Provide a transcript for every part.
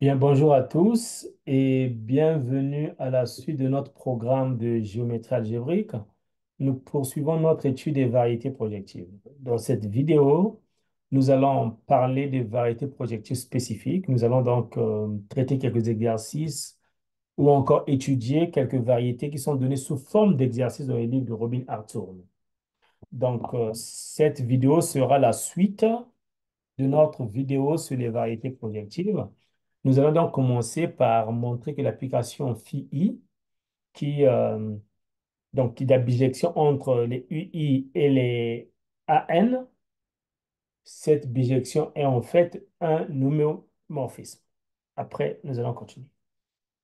Bien, bonjour à tous et bienvenue à la suite de notre programme de géométrie algébrique. Nous poursuivons notre étude des variétés projectives. Dans cette vidéo, nous allons parler des variétés projectives spécifiques. Nous allons donc traiter quelques exercices ou encore étudier quelques variétés qui sont données sous forme d'exercices dans les livres de Robin Hartshorne. Donc, cette vidéo sera la suite de notre vidéo sur les variétés projectives. Nous allons donc commencer par montrer que l'application phi qui, qui est la bijection entre les UI et les AN, cette bijection est en fait un homéomorphisme. Après, nous allons continuer.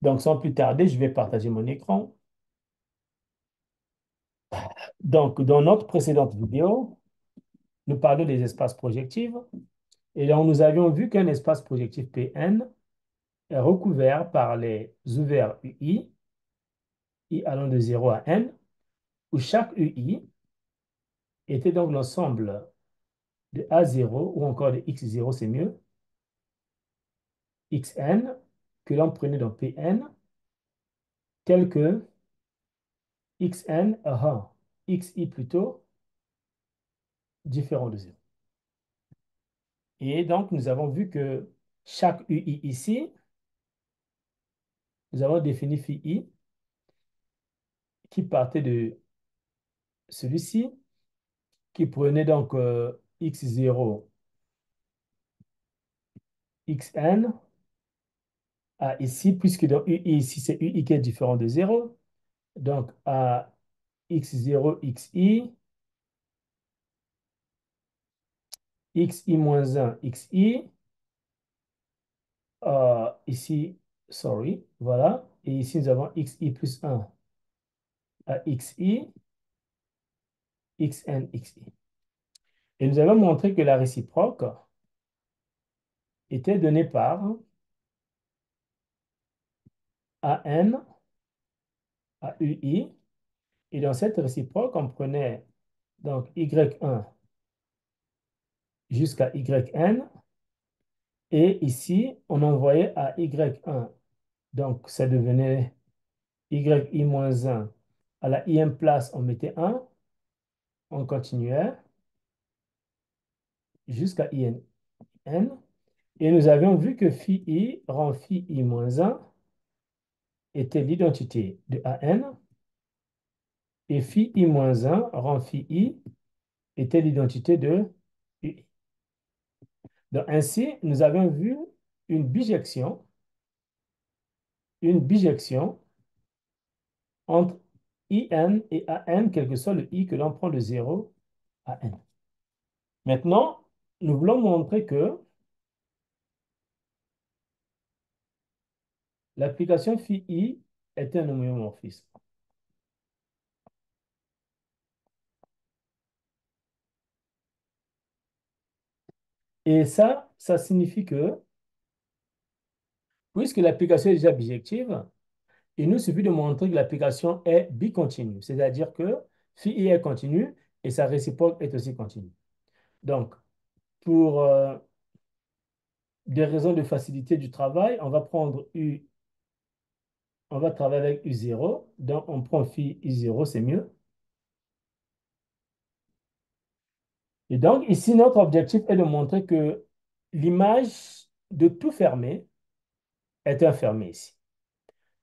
Donc, sans plus tarder, je vais partager mon écran. Donc, dans notre précédente vidéo, nous parlons des espaces projectifs. Et donc, nous avions vu qu'un espace projectif Pn est recouvert par les ouverts UI, I allant de 0 à n, où chaque UI était donc l'ensemble de A0 ou encore de X0, c'est mieux, Xn, que l'on prenait dans Pn, tel que Xn, Xi plutôt, différent de 0. Et donc, nous avons vu que chaque UI ici, nous avons défini phi i qui partait de celui-ci, qui prenait donc X0, Xn, à ici, puisque dans UI ici, c'est UI qui est différent de 0. Donc, à x0, xi, xi-1, xi, ici, sorry, voilà. Et ici, nous avons xi plus 1 à xi, xn, xi. Et nous avons montré que la réciproque était donnée par an à ui. Et dans cette réciproque, on prenait donc y1 jusqu'à yn. Et ici, on envoyait à y1. Donc, ça devenait yi-1. À la ième place, on mettait 1. On continuait jusqu'à in. Et nous avions vu que phi i rend phi i moins 1 était l'identité de an. Et phi i moins 1 rend phi i était l'identité de ui. Donc ainsi, nous avons vu une bijection, une bijection entre in et an, quel que soit le i que l'on prend de 0 à n. Maintenant, nous voulons montrer que l'application phi i est un homéomorphisme. Et ça signifie que, puisque l'application est déjà bijective, il nous suffit de montrer que l'application est bicontinue, c'est-à-dire que phi i est continu et sa réciproque est aussi continue. Donc, pour des raisons de facilité du travail, on va prendre U, on va travailler avec U0, donc on prend phi I0, c'est mieux. Et donc, ici, notre objectif est de montrer que l'image de tout fermé est un fermé ici.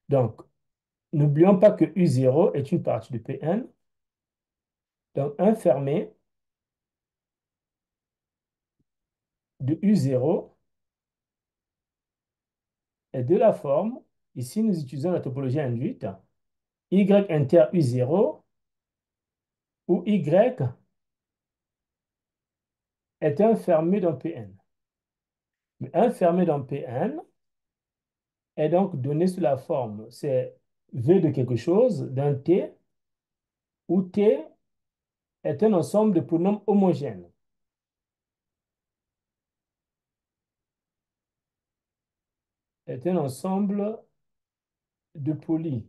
Donc, n'oublions pas que U0 est une partie de Pn. Donc, un fermé de U0 est de la forme, ici nous utilisons la topologie induite, Y inter U0 où Y est un fermé dans Pn. Mais un fermé dans Pn est donc donné sous la forme, c'est V de quelque chose, d'un T, où T est un ensemble de pronoms homogènes. Est un ensemble de polis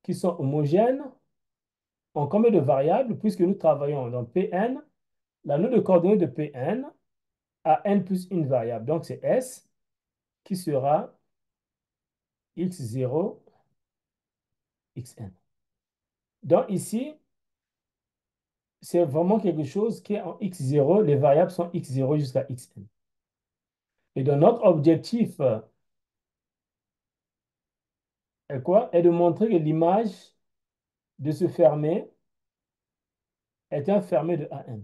qui sont homogènes en combien de variables, puisque nous travaillons dans Pn, la node de coordonnées de Pn a n plus une variable, donc c'est S, qui sera x0, xn. Donc ici, c'est vraiment quelque chose qui est en x0, les variables sont x0 jusqu'à xn. Et donc notre objectif est quoi? Est de montrer que l'image de ce fermé est un fermé de AN.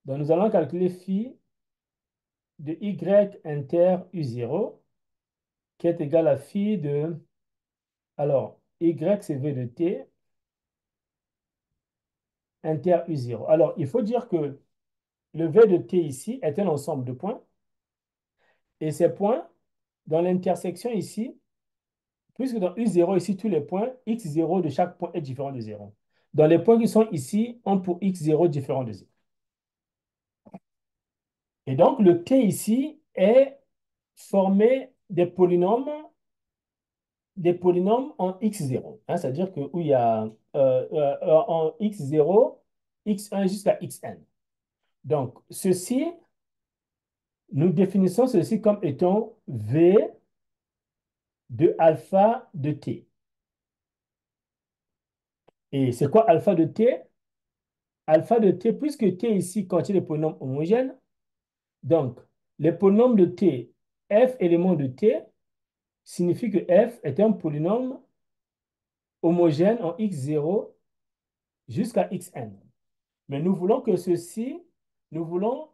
Donc nous allons calculer phi de y inter u0 qui est égal à phi de... Alors, y c'est v de t inter u0. Alors, il faut dire que le v de t ici est un ensemble de points. Et ces points, dans l'intersection ici, puisque dans U0, ici, tous les points, x0 de chaque point est différent de 0. Dans les points qui sont ici, ont pour x0 différent de 0. Et donc, le t ici est formé des polynômes en x0. Hein, c'est-à-dire que où il y a en x0, x1 jusqu'à xn. Donc, ceci, nous définissons ceci comme étant v de alpha de t. Et c'est quoi alpha de t? Alpha de t, puisque t ici contient des polynômes homogènes, donc les polynômes de t, f éléments de t, signifie que f est un polynôme homogène en x0 jusqu'à xn. Mais nous voulons que ceci, nous voulons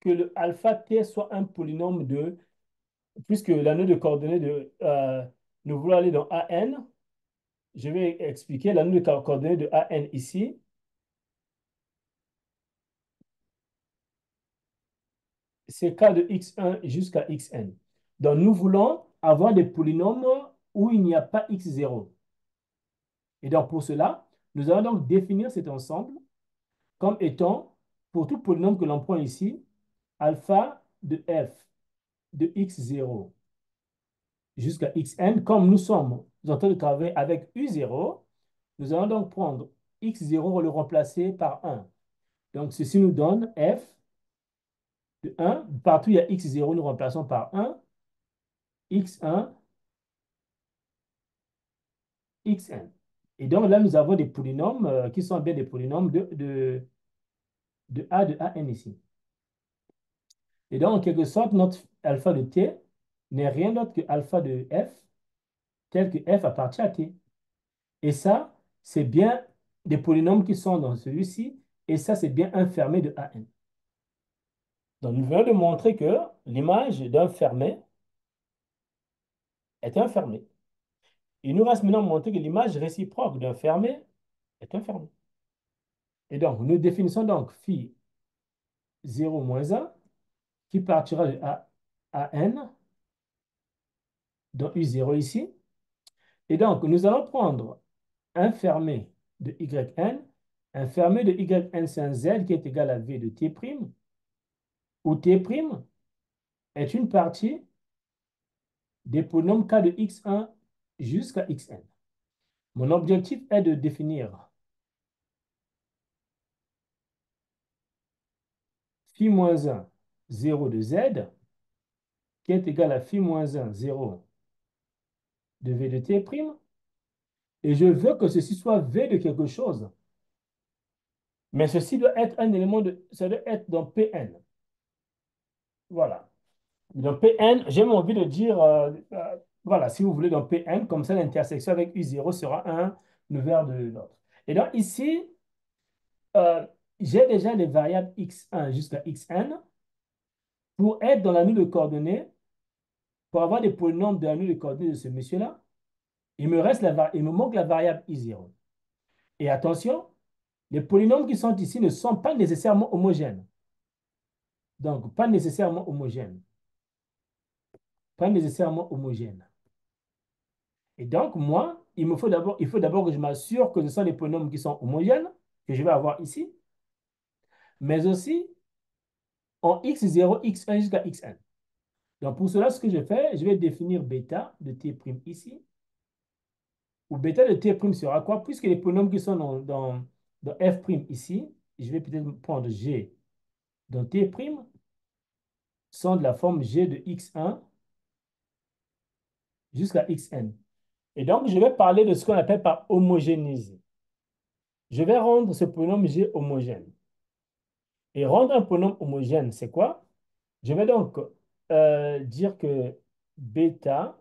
que le alpha t soit un polynôme de, puisque l'anneau de coordonnées de, nous voulons aller dans an, je vais expliquer l'anneau de coordonnées de an ici. C'est k de x1 jusqu'à xn. Donc, nous voulons avoir des polynômes où il n'y a pas x0. Et donc, pour cela, nous allons donc définir cet ensemble comme étant, pour tout polynôme que l'on prend ici, alpha de f de x0 jusqu'à xn, comme nous sommes en train de travailler avec u0, nous allons donc prendre x0 et le remplacer par 1. Donc, ceci nous donne f de 1. Partout où il y a x0, nous remplaçons par 1, x1, xn. Et donc là, nous avons des polynômes qui sont bien des polynômes de A de AN ici. Et donc, en quelque sorte, notre alpha de t n'est rien d'autre que alpha de f, tel que f appartient à t. Et ça, c'est bien des polynômes qui sont dans celui-ci, et ça, c'est bien un fermé de AN. Donc, nous venons de montrer que l'image d'un fermé est un fermé. Il nous reste maintenant de montrer que l'image réciproque d'un fermé est un fermé. Et donc, nous définissons donc phi 0 moins 1 qui partira de AN, dans U0 ici. Et donc, nous allons prendre un fermé de YN. Un fermé de YN, c'est un Z qui est égal à V de T', où T' est une partie des polynômes K de X1 jusqu'à Xn. Mon objectif est de définir phi moins 1, 0 de Z, qui est égal à phi moins 1, 0 de V de T', et je veux que ceci soit V de quelque chose. Mais ceci doit être un élément de, ça doit être dans Pn. Voilà. Dans Pn, j'ai envie de dire, voilà, si vous voulez, dans Pn, comme ça, l'intersection avec U0 sera un vers de l'autre. Et donc ici, euh, j'ai déjà les variables x1 jusqu'à xn. Pour être dans la de coordonnées, pour avoir des polynômes de la de coordonnées de ce monsieur-là, il me manque la variable i0. Et attention, les polynômes qui sont ici ne sont pas nécessairement homogènes. Donc, pas nécessairement homogènes. Pas nécessairement homogènes. Et donc, moi, il faut d'abord que je m'assure que ce sont les polynômes qui sont homogènes, que je vais avoir ici, mais aussi en x0, x1 jusqu'à xn. Donc, pour cela, ce que je fais, je vais définir bêta de t' ici, où bêta de t' sera quoi? Puisque les polynômes qui sont dans f' ici, je vais peut-être prendre g dans t' sont de la forme g de x1 jusqu'à xn. Et donc, je vais parler de ce qu'on appelle par homogénéiser. Je vais rendre ce polynôme G homogène. Et rendre un polynôme homogène, c'est quoi? Je vais donc dire que bêta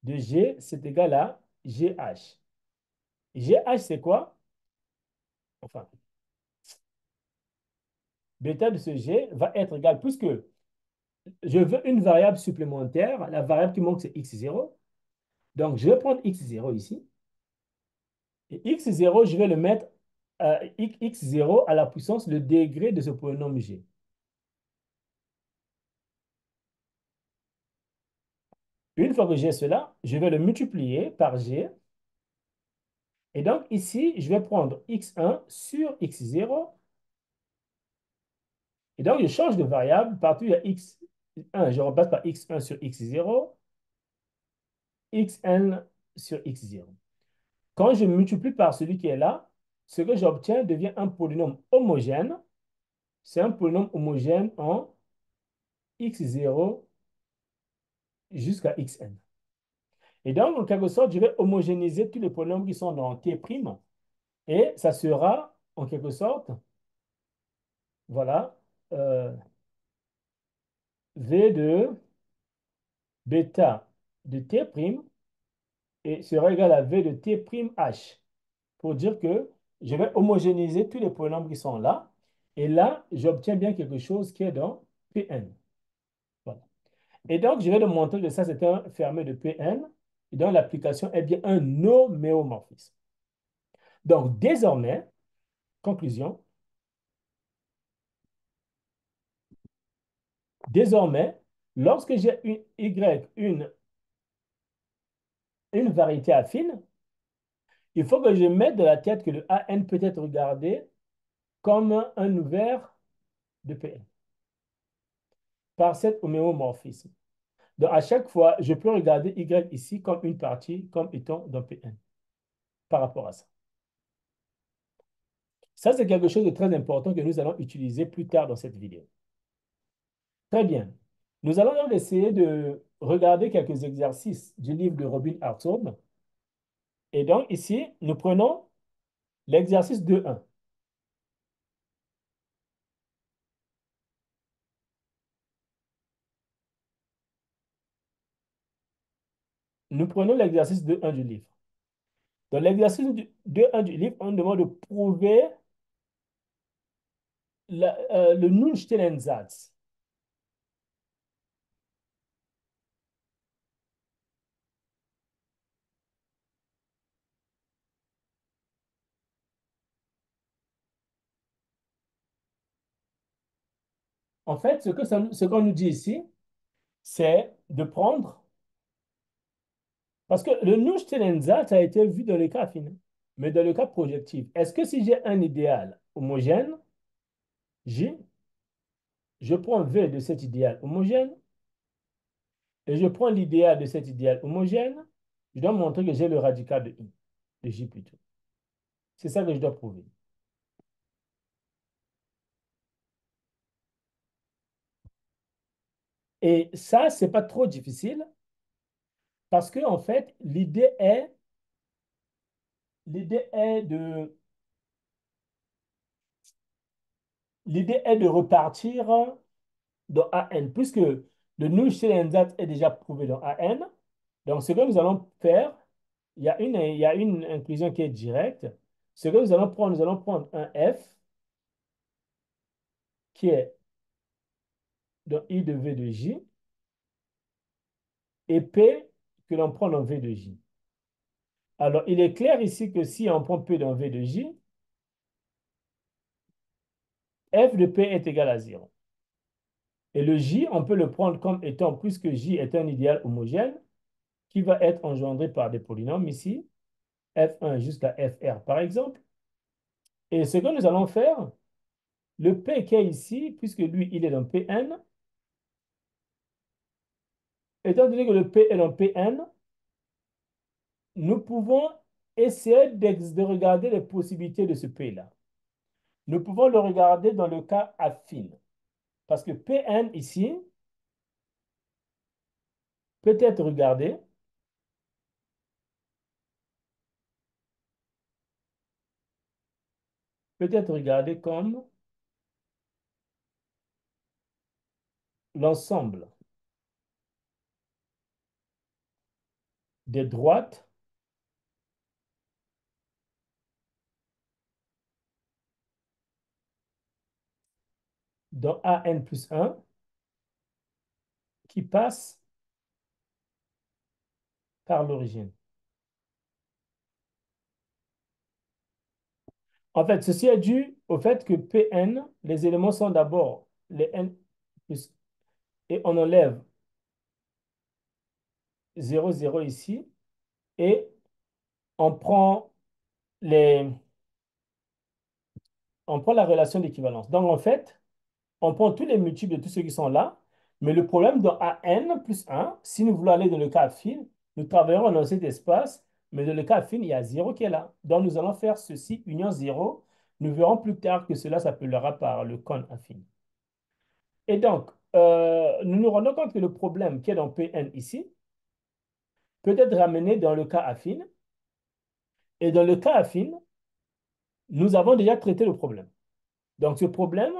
de G, c'est égal à GH. GH, c'est quoi? Enfin, bêta de ce G va être égal, puisque je veux une variable supplémentaire, la variable qui manque, c'est x0. Donc, je vais prendre x0 ici. Et x0, je vais le mettre x0 à la puissance, le degré de ce polynôme G. Une fois que j'ai cela, je vais le multiplier par G. Et donc, ici, je vais prendre x1 sur x0. Et donc, je change de variable. Partout, il y a x1. Je remplace par x1 sur x0, xn sur x0. Quand je multiplie par celui qui est là, ce que j'obtiens devient un polynôme homogène. C'est un polynôme homogène en x0 jusqu'à xn. Et donc, en quelque sorte, je vais homogénéiser tous les polynômes qui sont dans T'. Et ça sera, en quelque sorte, voilà, euh, V de bêta de T' et sera égal à V de T'H. Pour dire que je vais homogénéiser tous les polynômes qui sont là. Et là, j'obtiens bien quelque chose qui est dans Pn. Voilà. Et donc, je vais te montrer que ça, c'est un fermé de Pn. Et donc, l'application est bien un homéomorphisme. Donc, désormais, conclusion, désormais, lorsque j'ai une Y, une variété affine, il faut que je mette de la tête que le AN peut être regardé comme un ouvert de Pn par cet homéomorphisme. Donc, à chaque fois, je peux regarder Y ici comme une partie, comme étant dans Pn par rapport à ça. Ça, c'est quelque chose de très important que nous allons utiliser plus tard dans cette vidéo. Très bien. Nous allons donc essayer de regarder quelques exercices du livre de Robin Hartog. Et donc, ici, nous prenons l'exercice 2.1. Nous prenons l'exercice 2.1 du livre. Dans l'exercice 2.1 du livre, on demande de prouver le Nullstellensatz. En fait, ce qu'on nous dit ici, c'est de prendre, parce que le Nullstellensatz a été vu dans le cas affine, mais dans le cas projectif. Est-ce que si j'ai un idéal homogène, J, je prends V de cet idéal homogène, et je prends l'idéal de cet idéal homogène, je dois montrer que j'ai le radical de I, de J plutôt. C'est ça que je dois prouver. Et ça, c'est pas trop difficile parce que, en fait, l'idée est de repartir dans AN, puisque le Nullstellensatz est déjà prouvé dans AN. Donc, ce que nous allons faire, il y a une inclusion qui est directe. Ce que nous allons prendre un F qui est dans I de V de J et P que l'on prend dans V de J. Alors, il est clair ici que si on prend P dans V de J, F de P est égal à 0. Et le J, on peut le prendre comme étant, puisque J est un idéal homogène, qui va être engendré par des polynômes ici, F1 jusqu'à Fr par exemple. Et ce que nous allons faire, le P qui est ici, puisque lui, il est dans Pn, étant donné que le P est dans Pn, nous pouvons essayer de regarder les possibilités de ce P-là. Nous pouvons le regarder dans le cas affine. Parce que Pn ici peut être regardé peut être regardé comme l'ensemble des droites dans AN plus 1 qui passent par l'origine. En fait, ceci est dû au fait que Pn, les éléments sont d'abord les n plus, et on enlève 0, 0 ici, et on prend les, on prend la relation d'équivalence. Donc, en fait, on prend tous les multiples de tous ceux qui sont là, mais le problème dans AN plus 1, si nous voulons aller dans le cas affine, nous travaillerons dans cet espace, mais dans le cas affine, il y a 0 qui est là. Donc, nous allons faire ceci, union 0. Nous verrons plus tard que cela s'appellera par le cône affine. Et donc, nous nous rendons compte que le problème qui est dans Pn ici peut être ramené dans le cas affine. Et dans le cas affine, nous avons déjà traité le problème. Donc, ce problème,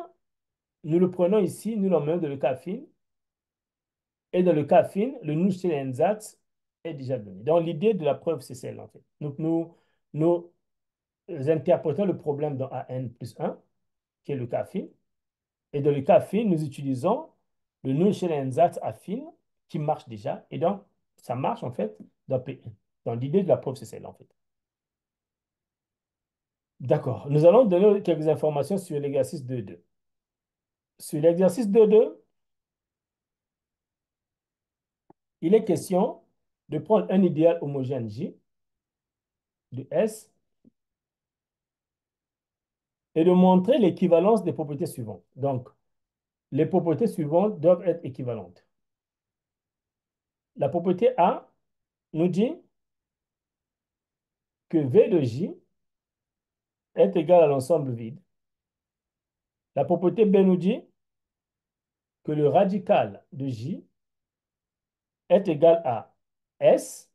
nous le prenons ici, nous l'emmenons dans le cas affine. Et dans le cas affine, le Nullstellensatz est déjà donné. Donc, l'idée de la preuve, c'est celle, en fait. Donc, nous interprétons le problème dans AN plus 1, qui est le cas affine. Et dans le cas affine, nous utilisons le Nullstellensatz affine qui marche déjà. Et donc, ça marche, en fait, dans P1. Donc, l'idée de la preuve, c'est celle, en fait. D'accord. Nous allons donner quelques informations sur l'exercice 2.2. Sur l'exercice 2.2, il est question de prendre un idéal homogène J de S et de montrer l'équivalence des propriétés suivantes. Donc, les propriétés suivantes doivent être équivalentes. La propriété A nous dit que V de J est égal à l'ensemble vide. La propriété B nous dit que le radical de J est égal à S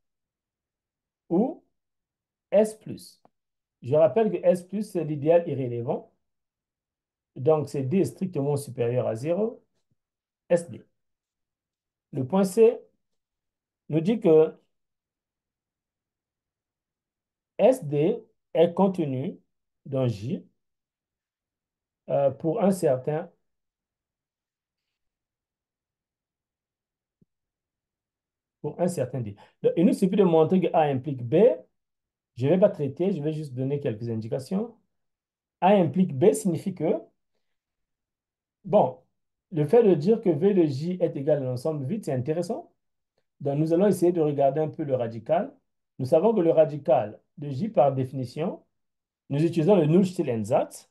ou S plus. Je rappelle que S plus, c'est l'idéal irrélévant. Donc, c'est D strictement supérieur à 0, SD. Le point C nous dit que SD est contenu dans J pour un certain D. Donc, il nous suffit de montrer que A implique B. Je ne vais pas traiter, je vais juste donner quelques indications. A implique B signifie que, bon, le fait de dire que V de J est égal à l'ensemble vide, c'est intéressant. Donc, nous allons essayer de regarder un peu le radical. Nous savons que le radical de J, par définition, nous utilisons le Nullstellensatz.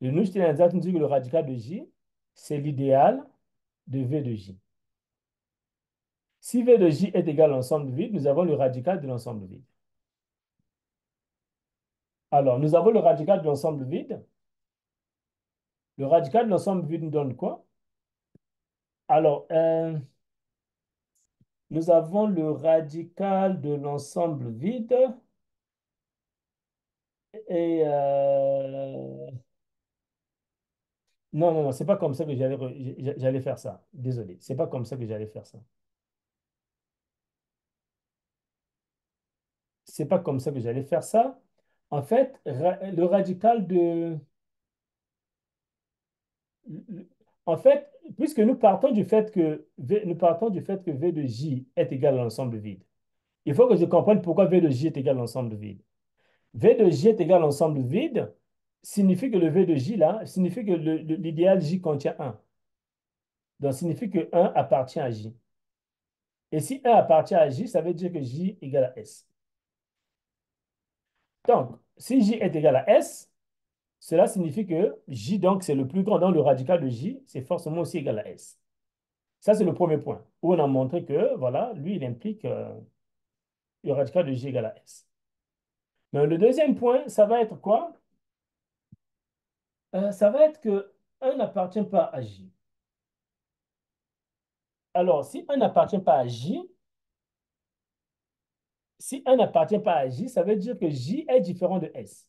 Le Nullstellensatz nous dit que le radical de J, c'est l'idéal de V de J. Si V de J est égal à l'ensemble vide, nous avons le radical de l'ensemble vide. Alors, nous avons le radical de l'ensemble vide. Le radical de l'ensemble vide nous donne quoi? Alors, nous avons le radical de l'ensemble vide et non, non, non, c'est pas comme ça que j'allais faire ça. Désolé, c'est pas comme ça que j'allais faire ça. C'est pas comme ça que j'allais faire ça. En fait, le radical de... En fait, puisque nous partons du fait que nous partons du fait que V de J est égal à l'ensemble vide, il faut que je comprenne pourquoi V de J est égal à l'ensemble vide. V de J est égal à l'ensemble vide signifie que le V de J là, signifie que l'idéal J contient 1. Donc, signifie que 1 appartient à J. Et si 1 appartient à J, ça veut dire que J égale à S. Donc, si J est égal à S, cela signifie que J, donc, c'est le plus grand. Donc, le radical de J, c'est forcément aussi égal à S. Ça, c'est le premier point, où on a montré que, voilà, lui, il implique le radical de J égale à S. Mais le deuxième point, ça va être quoi? Ça va être que 1 n'appartient pas à J. Alors, si 1 n'appartient pas à J, si 1 n'appartient pas à J, ça veut dire que J est différent de S.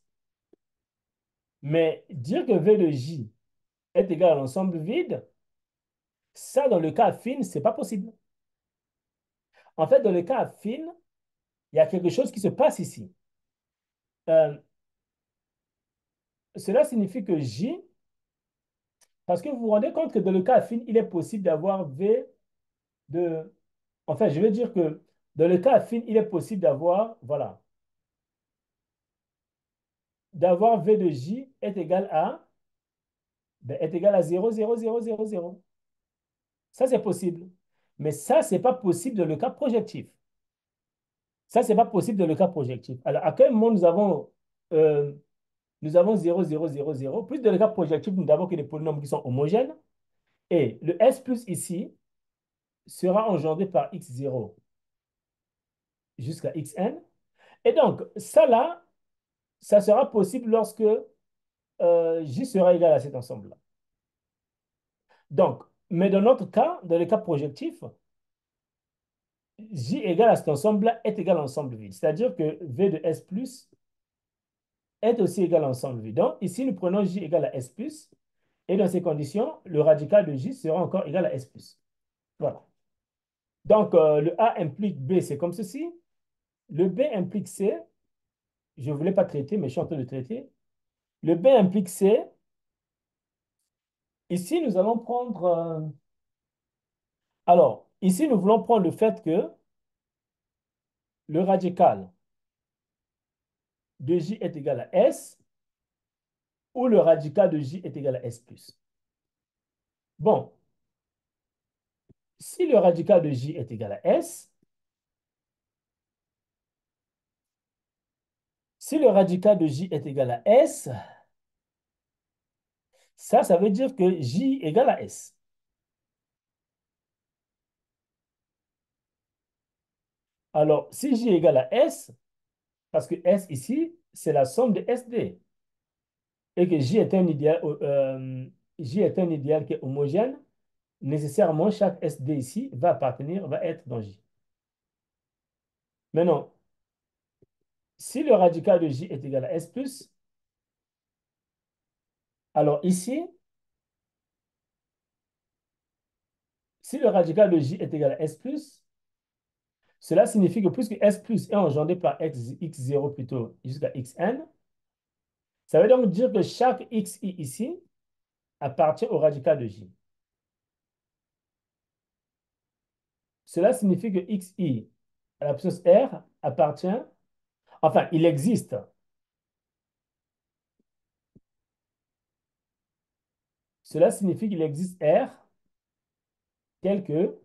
Mais dire que V de J est égal à l'ensemble vide, ça, dans le cas affine, ce n'est pas possible. En fait, dans le cas affine, il y a quelque chose qui se passe ici. Euh, Cela signifie que J, parce que vous vous rendez compte que dans le cas affine, il est possible d'avoir V de... Enfin, je veux dire que dans le cas affine, il est possible d'avoir, voilà, d'avoir V de J est égal à, ben, est égal à 0, 0, 0, 0, 0. Ça, c'est possible. Mais ça, ce n'est pas possible dans le cas projectif. Ça, ce n'est pas possible dans le cas projectif. Alors, à quel moment nous avons 0, 0, 0, 0. Plus dans le cas projectif, nous n'avons que des polynômes qui sont homogènes. Et le S plus ici sera engendré par x0 jusqu'à xn. Et donc, ça là, ça sera possible lorsque J sera égal à cet ensemble-là. Donc, mais dans notre cas, dans le cas projectif, J égale à cet ensemble-là est égal à l'ensemble vide. C'est-à-dire que V de S plus est aussi égal à l'ensemble vide. Donc, ici, nous prenons J égale à S plus. Et dans ces conditions, le radical de J sera encore égal à S plus. Voilà. Donc, le A implique B, c'est comme ceci. Le B implique C. Je ne voulais pas traiter, mais je suis en train de traiter. Le B implique C. Ici, nous allons prendre... alors, ici, nous voulons prendre le fait que le radical de J est égal à S ou le radical de J est égal à S plus. Bon, si le radical de J est égal à S, si le radical de J est égal à S, ça veut dire que J égale à S. Alors, si J égale à S, parce que S ici, c'est la somme de SD, et que J est un idéal qui est homogène, nécessairement, chaque SD ici va être dans J. Maintenant, si le radical de J est égal à S plus, alors ici, si le radical de J est égal à S plus, cela signifie que puisque S plus est engendré par x0 plutôt jusqu'à xn, ça veut donc dire que chaque xi ici appartient au radical de J. Cela signifie que xi à la puissance R appartient, enfin, il existe. Cela signifie qu'il existe R tel que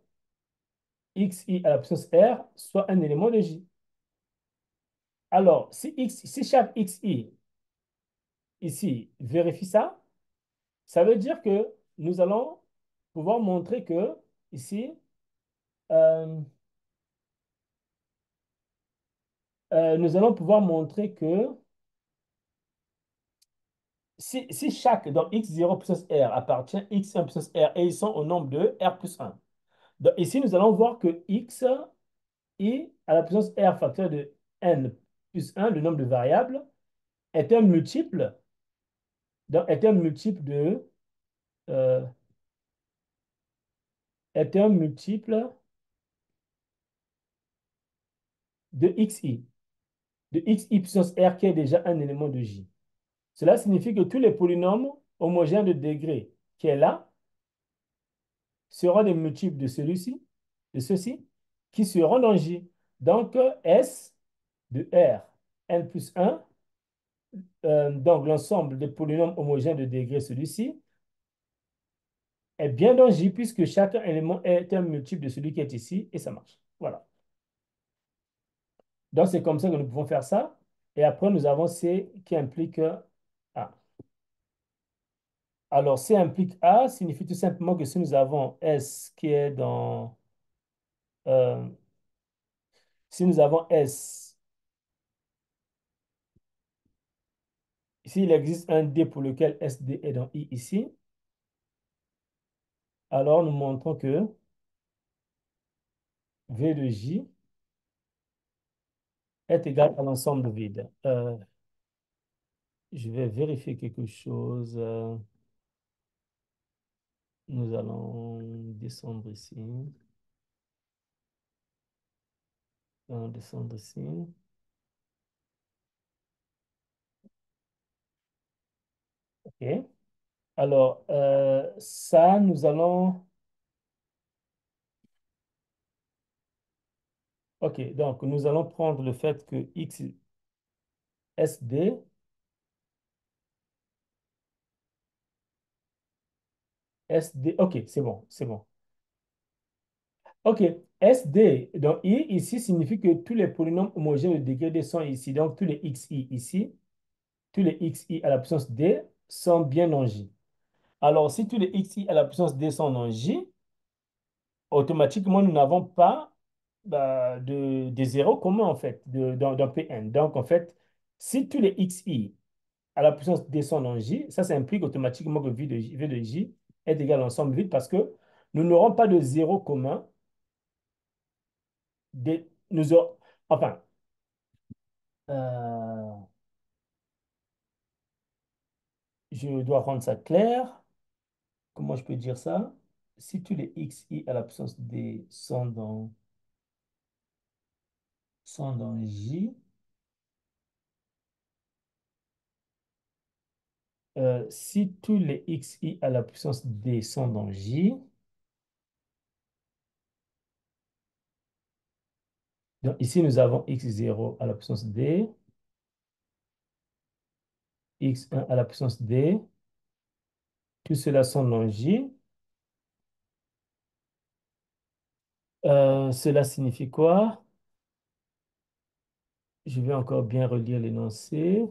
xi à la puissance R soit un élément de J. Alors, si chaque xi ici vérifie ça, ça veut dire que nous allons pouvoir montrer que ici, euh, nous allons pouvoir montrer que si chaque, donc x0 puissance R appartient à x1 puissance R et ils sont au nombre de R plus 1. Donc ici, nous allons voir que x i à la puissance R facteur de n plus 1, le nombre de variables, est un multiple, donc euh, est un multiple de xi, de xi puissance R qui est déjà un élément de J. Cela signifie que tous les polynômes homogènes de degré qui est là seront des multiples de celui-ci, de ceci, qui seront dans J. Donc, S de R, n plus 1, donc l'ensemble des polynômes homogènes de degré, celui-ci, est bien dans J puisque chaque élément est un multiple de celui qui est ici et ça marche. Voilà. Donc, c'est comme ça que nous pouvons faire ça. Et après, nous avons C qui implique A. Alors, C implique A signifie tout simplement que si nous avons S qui est dans... euh, si nous avons S, s'il existe un D pour lequel SD est dans I ici, alors nous montrons que V de J est égal à l'ensemble vide. Je vais vérifier quelque chose. Nous allons descendre ici. Nous allons descendre ici. OK. Alors, ça, nous allons... OK, donc nous allons prendre le fait que x SD, SD, OK, c'est bon, c'est bon. OK, SD, donc I ici signifie que tous les polynômes homogènes de degré D sont ici. Donc tous les xi ici, tous les xi à la puissance D sont bien dans J. Alors si tous les xi à la puissance D sont dans J, automatiquement nous n'avons pas de zéro commun en fait dans Pn. Donc en fait, si tous les xi à la puissance D sont dans J, ça implique automatiquement que V de J est égal à l'ensemble vide parce que nous n'aurons pas de zéro commun. Nous aurons, enfin, Euh, je dois rendre ça clair. Comment je peux dire ça? Si tous les xi à la puissance d sont dans J, si tous les xi à la puissance d sont dans J, donc ici nous avons x0 à la puissance d, x1 à la puissance d, tout cela sont dans J. Cela signifie quoi? Je vais encore bien relire l'énoncé.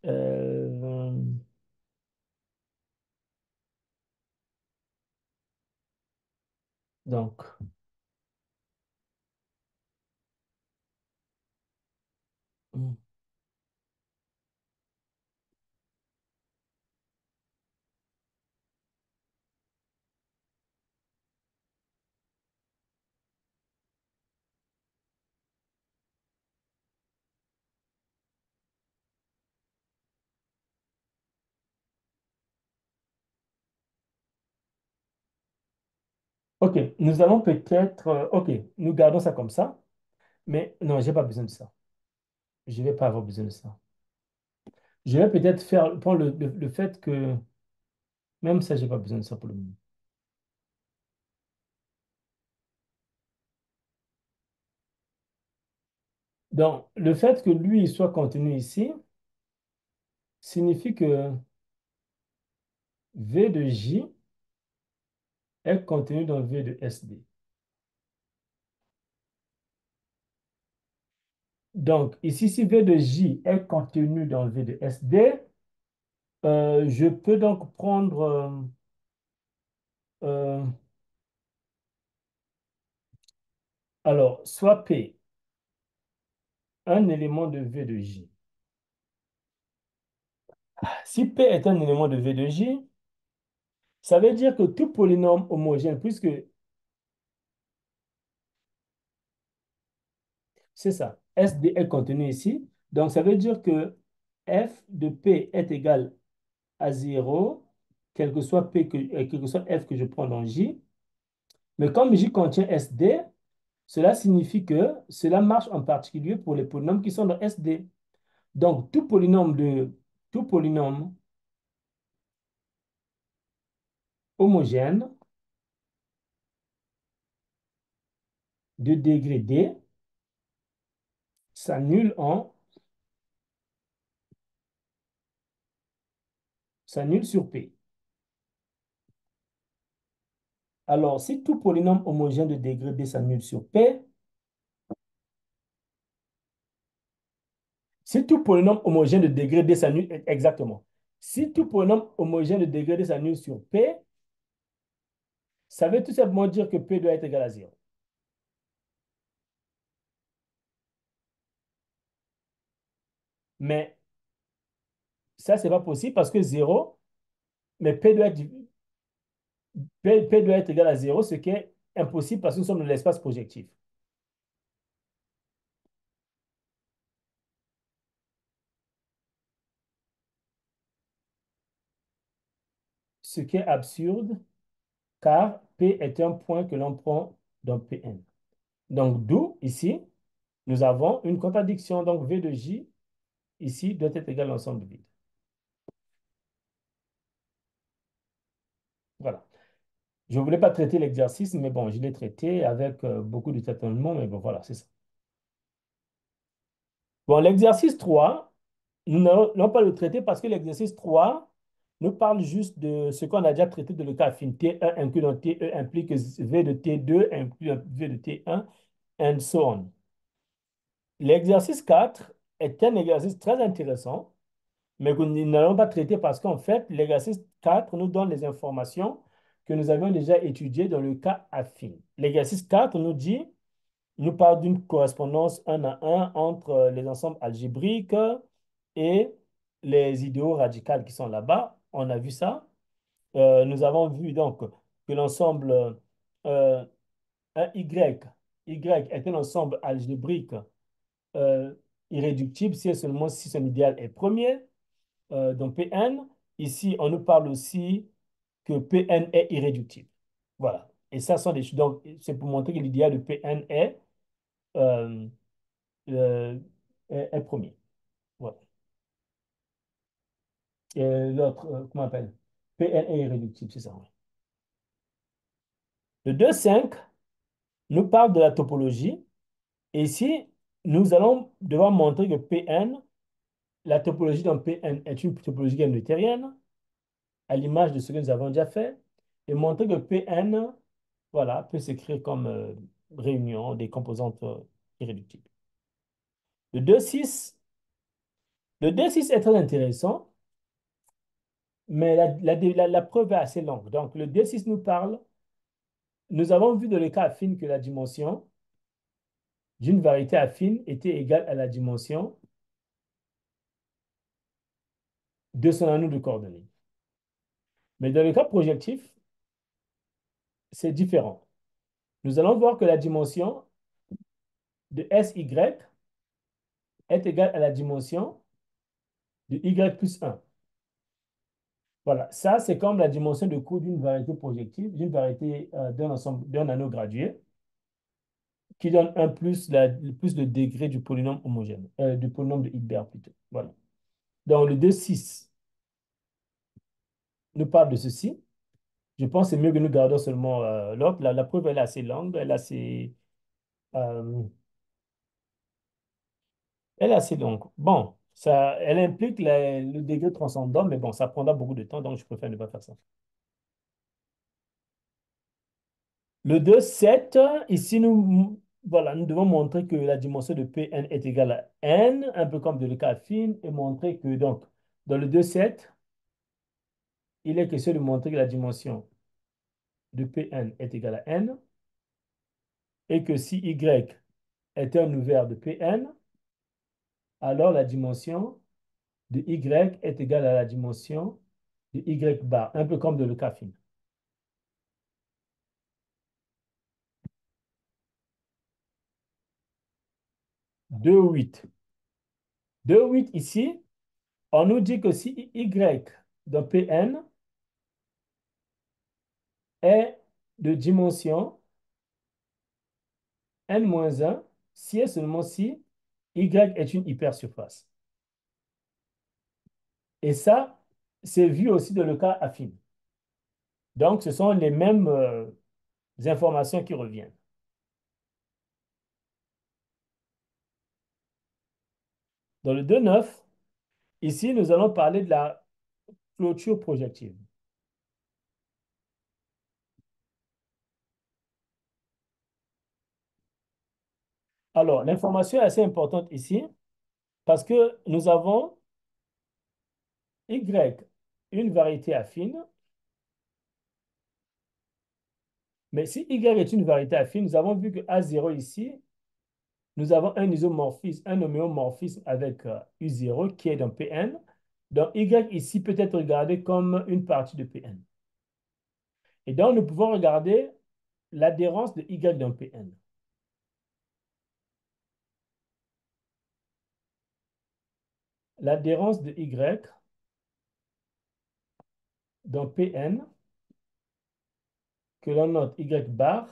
Euh, donc, hmm. OK, nous allons peut-être, OK, nous gardons ça comme ça, mais non, j'ai pas besoin de ça. Je ne vais pas avoir besoin de ça. Je vais peut-être prendre le fait que même ça, je n'ai pas besoin de ça pour le moment. Donc, le fait que lui il soit contenu ici signifie que V de J est contenu dans V de SD. Donc, ici, si V de J est contenu dans V de SD, je peux donc prendre euh, alors, soit P, un élément de V de J. Si P est un élément de V de J, ça veut dire que tout polynôme homogène, puisque c'est ça, SD est contenu ici, donc ça veut dire que f de P est égal à 0, quel que soit quel que soit f que je prends dans J. Mais comme J contient SD, cela signifie que cela marche en particulier pour les polynômes qui sont dans SD. Donc, tout polynôme homogène de degré D s'annule sur P. Alors, si tout polynôme homogène de degré D s'annule sur P, si tout polynôme homogène de degré D s'annule, exactement. Si tout polynôme homogène de degré D s'annule sur P, ça veut tout simplement dire que P doit être égal à 0. Mais ça, ce n'est pas possible parce que 0, mais P doit être égal à 0, ce qui est impossible parce que nous sommes dans l'espace projectif. ce qui est absurde, car P est un point que l'on prend dans Pn. Donc, d'où, ici, nous avons une contradiction. Donc, V de J, ici, doit être égal à l'ensemble vide. Voilà. Je ne voulais pas traiter l'exercice, mais bon, je l'ai traité avec beaucoup de tâtonnements, mais bon, voilà, c'est ça. Bon, l'exercice 3, nous n'allons pas le traiter parce que l'exercice 3 nous parle juste de ce qu'on a déjà traité de le cas affine. T1 inclus dans TE implique V de T2 inclus dans V de T1, and so on. L'exercice 4 est un exercice très intéressant, mais que nous n'allons pas traiter parce qu'en fait, l'exercice 4 nous donne les informations que nous avions déjà étudiées dans le cas affine. L'exercice 4 nous dit, nous parle d'une correspondance 1 à 1 entre les ensembles algébriques et les idéaux radicales qui sont là-bas. On a vu ça. Nous avons vu donc que l'ensemble euh, un Y est un ensemble algébrique euh, irréductible si et seulement si son idéal est premier. Donc Pn, ici, on nous parle aussi que Pn est irréductible. Voilà. Et ça sont des choses. Donc, c'est pour montrer que l'idéal de Pn euh, euh, est premier. Voilà. Et l'autre, comment on appelle? Pn est irréductible, c'est ça. Ouais. Le 2,5 nous parle de la topologie. Et ici, nous allons devoir montrer que Pn, la topologie dans Pn est une topologie newtonienne, à l'image de ce que nous avons déjà fait, et montrer que Pn, voilà, peut s'écrire comme réunion des composantes irréductibles. Le 2,6, le 2,6 est très intéressant, mais la preuve est assez longue. Donc, le 2,6 nous parle, nous avons vu dans le cas affine que la dimension d'une variété affine était égale à la dimension de son anneau de coordonnées. Mais dans le cas projectif, c'est différent. Nous allons voir que la dimension de SY est égale à la dimension de Y plus 1. Voilà, ça c'est comme la dimension de coût d'une variété projective, d'une variété d'un ensemble, d'un anneau gradué, qui donne un plus, le plus de degrés du polynôme homogène, du polynôme de Hilbert plutôt. Voilà. Donc le 2,6 nous parle de ceci. Je pense que c'est mieux que nous gardons seulement l'autre. La preuve, elle est assez longue, euh, elle est assez longue. Bon, ça, elle implique le degré transcendant, mais bon, ça prendra beaucoup de temps, donc je préfère ne pas faire ça. Le 2,7, ici, voilà, nous devons montrer que la dimension de Pn est égale à n, un peu comme de le cas affine, et montrer que, donc, dans le 2,7, il est question de montrer que la dimension de Pn est égale à n, et que si y est un ouvert de Pn, alors la dimension de y est égale à la dimension de y bar, un peu comme de le cas affine. 2,8. 2,8 ici, on nous dit que si y dans Pn est de dimension n-1 si et seulement si y est une hypersurface. Et ça, c'est vu aussi dans le cas affine. Donc, ce sont les mêmes informations qui reviennent. Dans le 2,9, ici, nous allons parler de la clôture projective. Alors, l'information est assez importante ici parce que nous avons y, une variété affine, mais si y est une variété affine, nous avons vu que A0 ici, nous avons un isomorphisme, un homéomorphisme avec U0 qui est dans Pn. Donc, Y ici peut être regardé comme une partie de Pn. Et donc, nous pouvons regarder l'adhérence de Y dans Pn. L'adhérence de Y dans Pn que l'on note y bar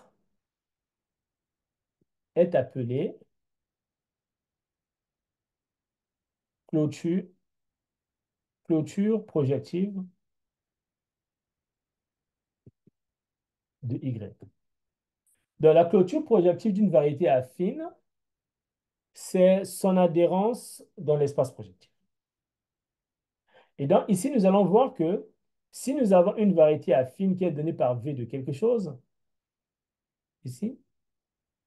est appelé clôture, clôture projective de y. Dans la clôture projective d'une variété affine, c'est son adhérence dans l'espace projectif. Et donc, ici, nous allons voir que si nous avons une variété affine qui est donnée par V de quelque chose, ici,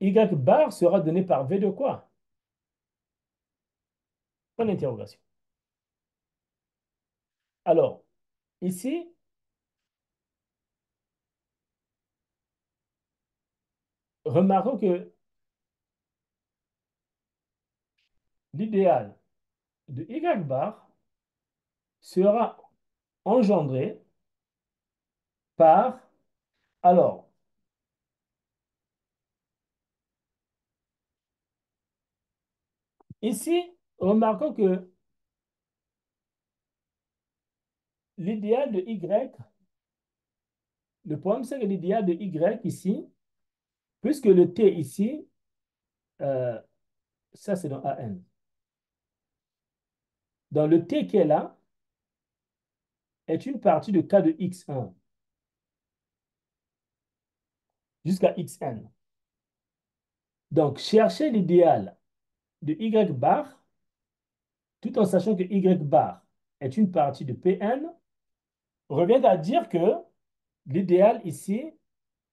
Y bar sera donné par V de quoi? Point d'interrogation. Alors, ici, remarquons que l'idéal de Y bar sera engendré par, alors, ici, remarquons que l'idéal de Y, le problème c'est que l'idéal de Y ici, puisque le T ici, euh, ça c'est dans AN. Dans le T qui est là, est une partie de K de X1 jusqu'à Xn. Donc, chercher l'idéal de Y bar, tout en sachant que Y bar est une partie de Pn, revient à dire que l'idéal ici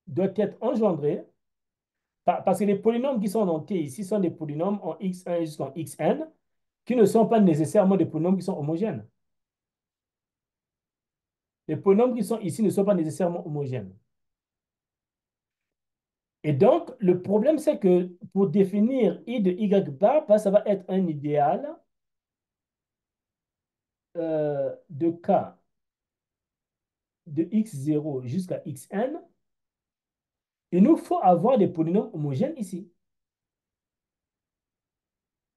doit être engendré parce que les polynômes qui sont dans T ici sont des polynômes en X1 jusqu'en Xn qui ne sont pas nécessairement des polynômes qui sont homogènes. Les polynômes qui sont ici ne sont pas nécessairement homogènes. Et donc, le problème, c'est que pour définir I de Y bar, ça va être un idéal de K de X0 jusqu'à Xn. Il nous faut avoir des polynômes homogènes ici.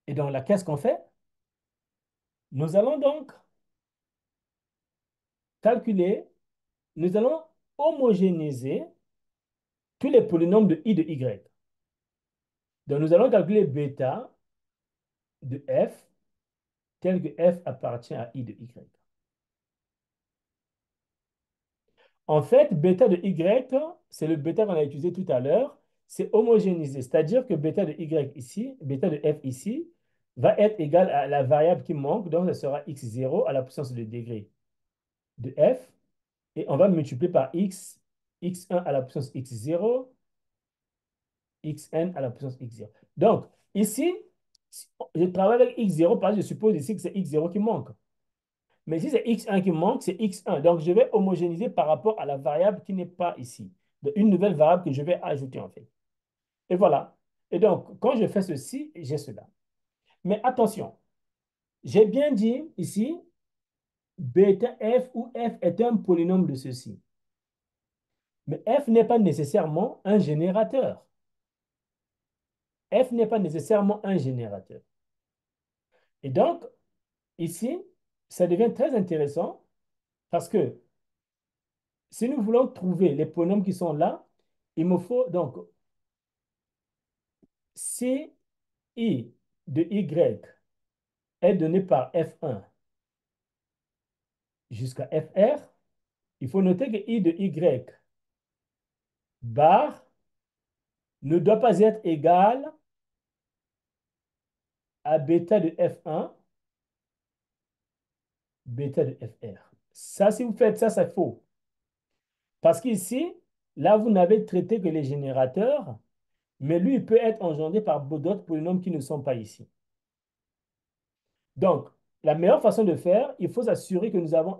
Et donc là, qu'est-ce qu'on fait? Nous allons donc calculer, nous allons homogénéiser tous les polynômes de I de Y. Donc nous allons calculer bêta de F tel que F appartient à I de Y. En fait, bêta de Y, c'est le bêta qu'on a utilisé tout à l'heure, c'est homogénéisé. C'est-à-dire que bêta de Y ici, bêta de F ici, va être égal à la variable qui manque, donc ça sera x0 à la puissance de degré de F, et on va multiplier par x, x1 à la puissance x0, xn à la puissance x0. Donc, ici, je travaille avec x0 parce que je suppose ici que c'est x0 qui manque. Mais si c'est x1 qui manque, c'est x1. Donc, je vais homogénéiser par rapport à la variable qui n'est pas ici. Donc, une nouvelle variable que je vais ajouter en fait. Et voilà. Et donc, quand je fais ceci, j'ai cela. Mais attention, j'ai bien dit ici, bêta f où f est un polynôme de ceci. Mais f n'est pas nécessairement un générateur. F n'est pas nécessairement un générateur. Et donc, ici, ça devient très intéressant parce que si nous voulons trouver les polynômes qui sont là, il me faut donc si I de Y est donné par F1 jusqu'à FR, il faut noter que I de Y bar ne doit pas être égal à bêta de F1, bêta de FR. Ça, si vous faites ça, c'est faux. Parce qu'ici, là, vous n'avez traité que les générateurs, mais lui, il peut être engendré par d'autres polynômes qui ne sont pas ici. Donc, la meilleure façon de faire, il faut s'assurer que nous avons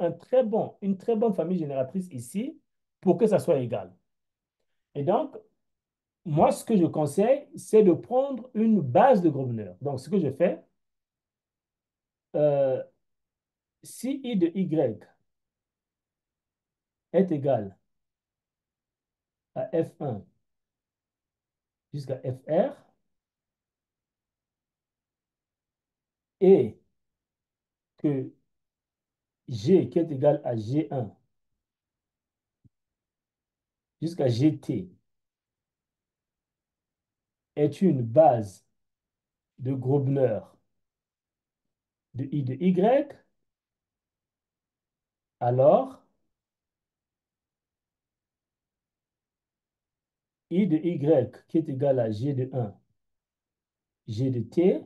une très bonne famille génératrice ici pour que ça soit égal. Et donc, moi, ce que je conseille, c'est de prendre une base de Grobner. Donc, ce que je fais, euh, si I de Y est égal à F1 jusqu'à FR et que G qui est égal à G1 jusqu'à gt est une base de Grobner de I de Y, alors I de Y qui est égal à G de 1, G de T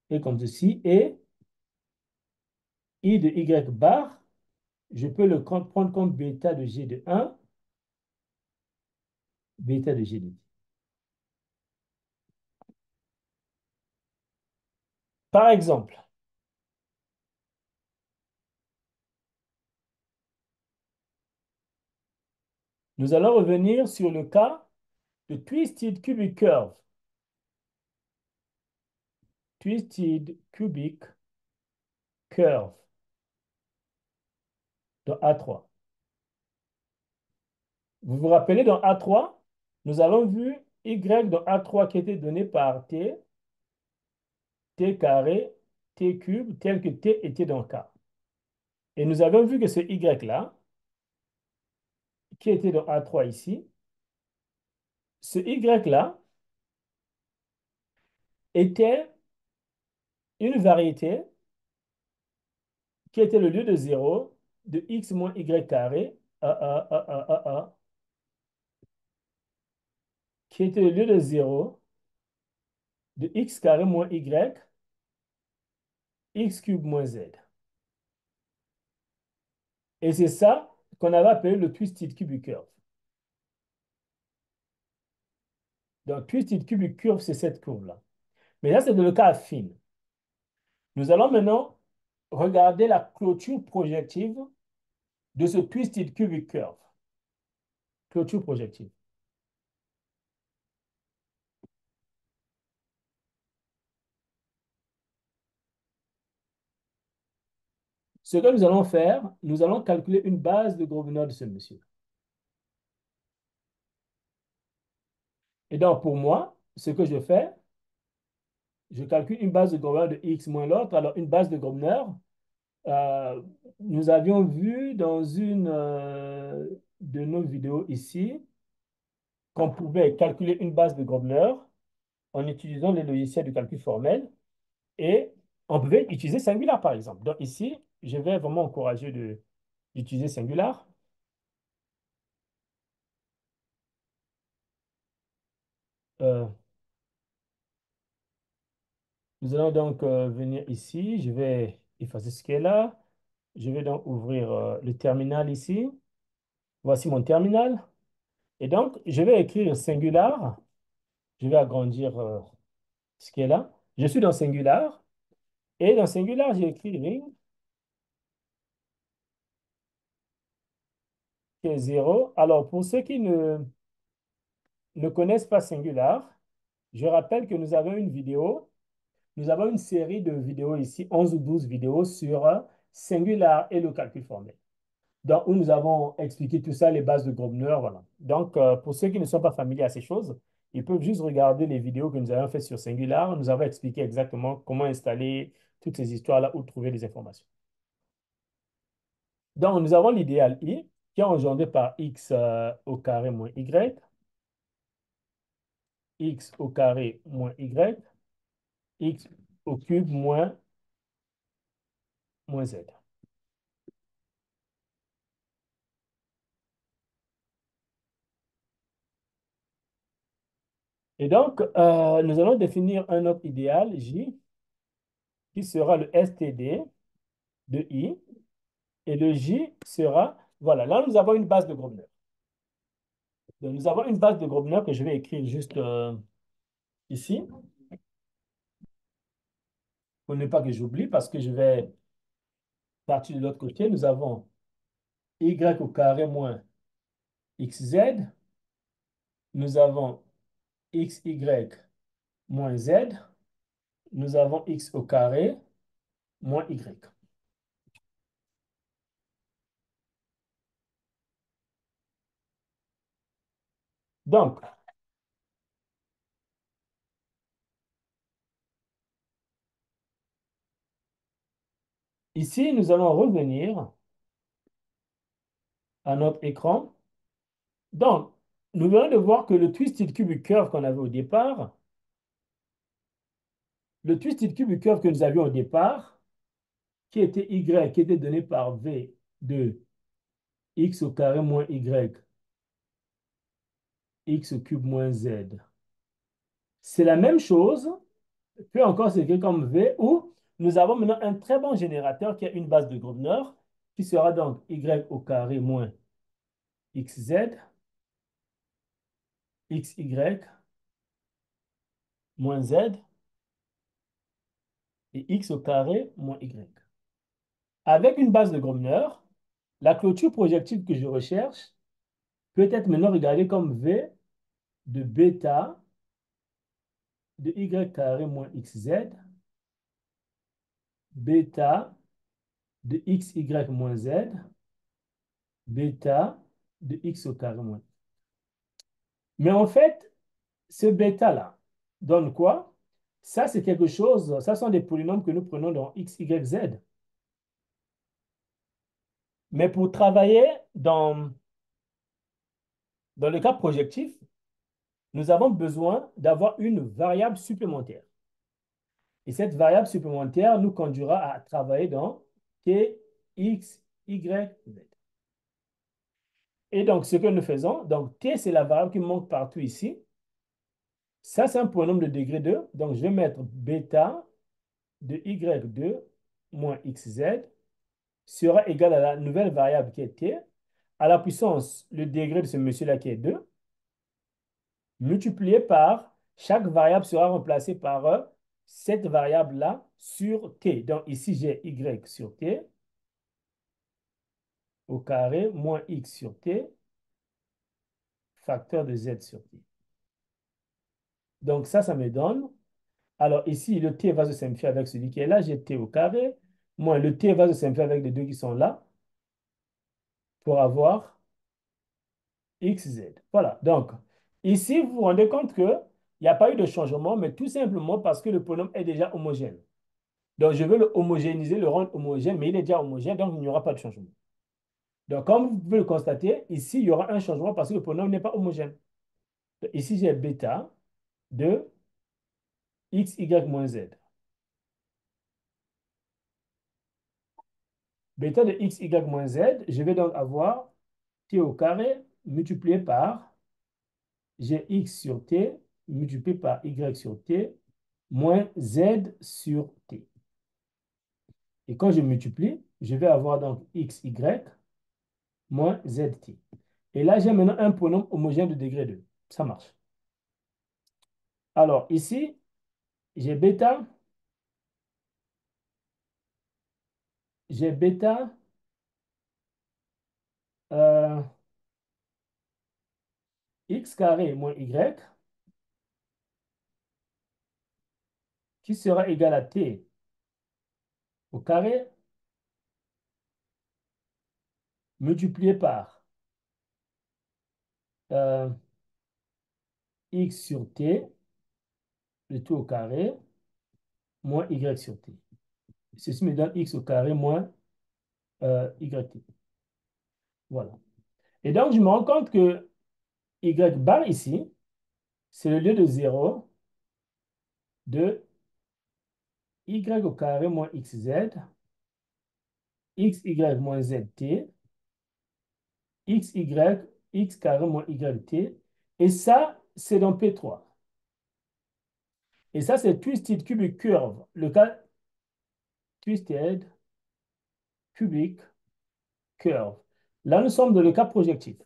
est comme ceci, et I de Y bar, je peux le prendre comme bêta de G de 1, bêta de G de T. Par exemple, nous allons revenir sur le cas de Twisted Cubic Curve. Twisted Cubic Curve dans A3. Vous vous rappelez, dans A3, nous avons vu Y dans A3 qui était donné par T, T carré, T cube, tel que T était dans K. Et nous avons vu que ce Y-là, qui était dans A3 ici, ce Y-là était une variété qui était le lieu de 0 de x moins y carré, qui était le lieu de 0 de x carré moins y, x cube moins z. Et c'est ça qu'on avait appelé le twisted cubic curve. Donc, twisted cubic curve, c'est cette courbe-là. Mais là, c'est dans le cas affine. Nous allons maintenant regarder la clôture projective de ce twisted cubic curve. Clôture projective. Ce que nous allons faire, nous allons calculer une base de Grobner de ce monsieur. Et donc, pour moi, ce que je fais, je calcule une base de Grobner de x moins l'autre. Alors, une base de Grobner, euh, nous avions vu dans une de nos vidéos ici qu'on pouvait calculer une base de Grobner en utilisant les logiciels de calcul formel et on pouvait utiliser Singular, par exemple. Donc, ici, je vais vraiment encourager d'utiliser Singular. Euh, Nous allons donc venir ici. Je vais effacer ce qui est là. Je vais donc ouvrir le terminal ici. Voici mon terminal. Et donc, je vais écrire Singular. Je vais agrandir ce qui est là. Je suis dans Singular. Et dans Singular, j'ai écrit ring qui est 0. Alors, pour ceux qui ne connaissent pas Singular, je rappelle que nous avons une vidéo. Nous avons une série de vidéos ici, 11 ou 12 vidéos sur Singular et le calcul formel. Donc, où nous avons expliqué tout ça, les bases de Grobner, voilà. Donc, pour ceux qui ne sont pas familiers à ces choses, ils peuvent juste regarder les vidéos que nous avons faites sur Singular. Nous avons expliqué exactement comment installer toutes ces histoires-là ou trouver les informations. Donc, nous avons l'idéal I qui est engendré par x au carré moins y, x au carré moins y, x au cube moins z. Et donc, nous allons définir un autre idéal, J, qui sera le STD de I. Et le J sera, voilà, là nous avons une base de Grobner. Donc, nous avons une base de Grobner que je vais écrire juste ici, pour ne pas que j'oublie, parce que je vais partir de l'autre côté. Nous avons y au carré moins xz. Nous avons xy moins z. Nous avons x au carré moins y. Donc, ici, nous allons revenir à notre écran. Donc, nous venons de voir que le twisted cubic curve qu'on avait au départ, le twisted cubic curve que nous avions au départ, qui était y, qui était donné par v de x au carré moins y, x au cube moins z. C'est la même chose, puis encore c'est écrit comme v, où nous avons maintenant un très bon générateur qui a une base de Grobner, qui sera donc y au carré moins xz, xy moins z, et x au carré moins y. Avec une base de Grobner, la clôture projective que je recherche peut être maintenant regardée comme v de bêta de y carré moins xz, bêta de xy moins z, bêta de x au carré moins. Mais en fait, ce bêta-là donne quoi? Ça, c'est quelque chose, ça sont des polynômes que nous prenons dans x, y, z. Mais pour travailler dans le cas projectif, nous avons besoin d'avoir une variable supplémentaire. Et cette variable supplémentaire nous conduira à travailler dans t, x, y, z. Et donc, ce que nous faisons, donc t, c'est la variable qui manque partout ici. Ça, c'est un polynôme de degré 2. Donc, je vais mettre bêta de y2 moins xz sera égal à la nouvelle variable qui est t, à la puissance, le degré de ce monsieur-là qui est 2, multiplié par, chaque variable sera remplacée par cette variable-là sur t. Donc, ici, j'ai y sur t au carré moins x sur t, facteur de z sur t. Donc, ça me donne. Alors, ici, le t va se simplifier avec celui qui est là. J'ai t au carré. Moins le t va se simplifier avec les deux qui sont là pour avoir xz. Voilà. Donc, ici, vous vous rendez compte qu'il n'y a pas eu de changement, mais tout simplement parce que le polynôme est déjà homogène. Donc, je veux le homogénéiser, le rendre homogène, mais il est déjà homogène, donc il n'y aura pas de changement. Donc, comme vous pouvez le constater, ici, il y aura un changement parce que le polynôme n'est pas homogène. Donc, ici, j'ai bêta de xy moins z. Bêta de xy moins z, je vais donc avoir t au carré multiplié par gx sur t multiplié par y sur t moins z sur t. Et quand je multiplie, je vais avoir donc xy moins zt. Et là, j'ai maintenant un polynôme homogène de degré 2. Ça marche. Alors ici, j'ai bêta euh, x carré moins y qui sera égal à t au carré multiplié par euh, x sur t, le tout au carré, moins y sur t. Ceci me donne x au carré moins yt. Voilà. Et donc, je me rends compte que y bar ici, c'est le lieu de 0 de y au carré moins xz, xy moins zt, xy, x carré moins yt. Et ça, c'est dans P3. Et ça, c'est twisted cubic curve. Le cas twisted cubic curve. Là, nous sommes dans le cas projectif.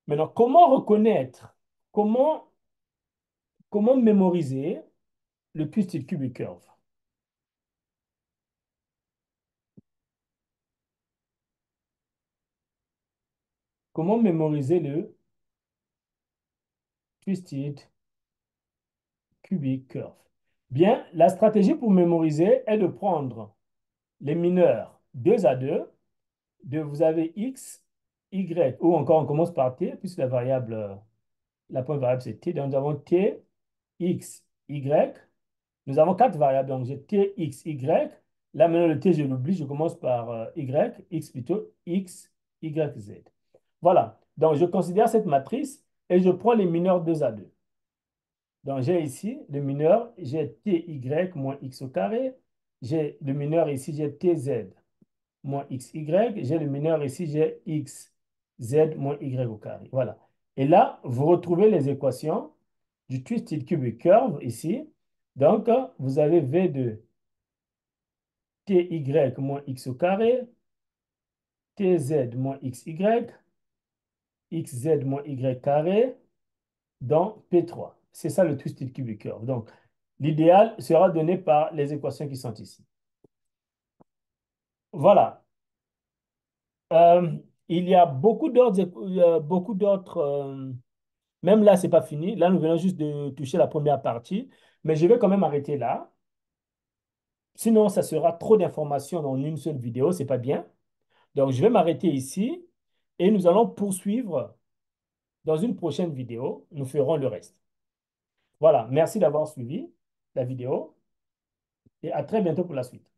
Maintenant, comment reconnaître, comment, comment mémoriser le twisted cubic curve? Comment mémoriser le twisted cubic curve? Bien, la stratégie pour mémoriser est de prendre les mineurs 2 à 2. Vous avez x, y, ou encore on commence par t, puisque la variable, la première variable c'est t. Donc nous avons t, x, y. Nous avons quatre variables, donc j'ai t, x, y. Là maintenant le t je l'oublie, je commence par y, x plutôt, x, y, z. Voilà. Donc, je considère cette matrice et je prends les mineurs 2 à 2. Donc, j'ai ici le mineur, j'ai ty moins x au carré. J'ai le mineur ici, j'ai tz moins xy. J'ai le mineur ici, j'ai xz moins y au carré. Voilà. Et là, vous retrouvez les équations du twisted cube curve ici. Donc, vous avez v de ty moins x au carré, tz moins xy, xz moins y carré dans P3. C'est ça le twisted cube curve. Donc, l'idéal sera donné par les équations qui sont ici. Voilà. Euh, il y a beaucoup d'autres. Même là, c'est pas fini. Là, nous venons juste de toucher la première partie, mais je vais quand même arrêter là. Sinon, ça sera trop d'informations dans une seule vidéo, c'est pas bien. Donc, je vais m'arrêter ici et nous allons poursuivre dans une prochaine vidéo. Nous ferons le reste. Voilà. Merci d'avoir suivi la vidéo et à très bientôt pour la suite.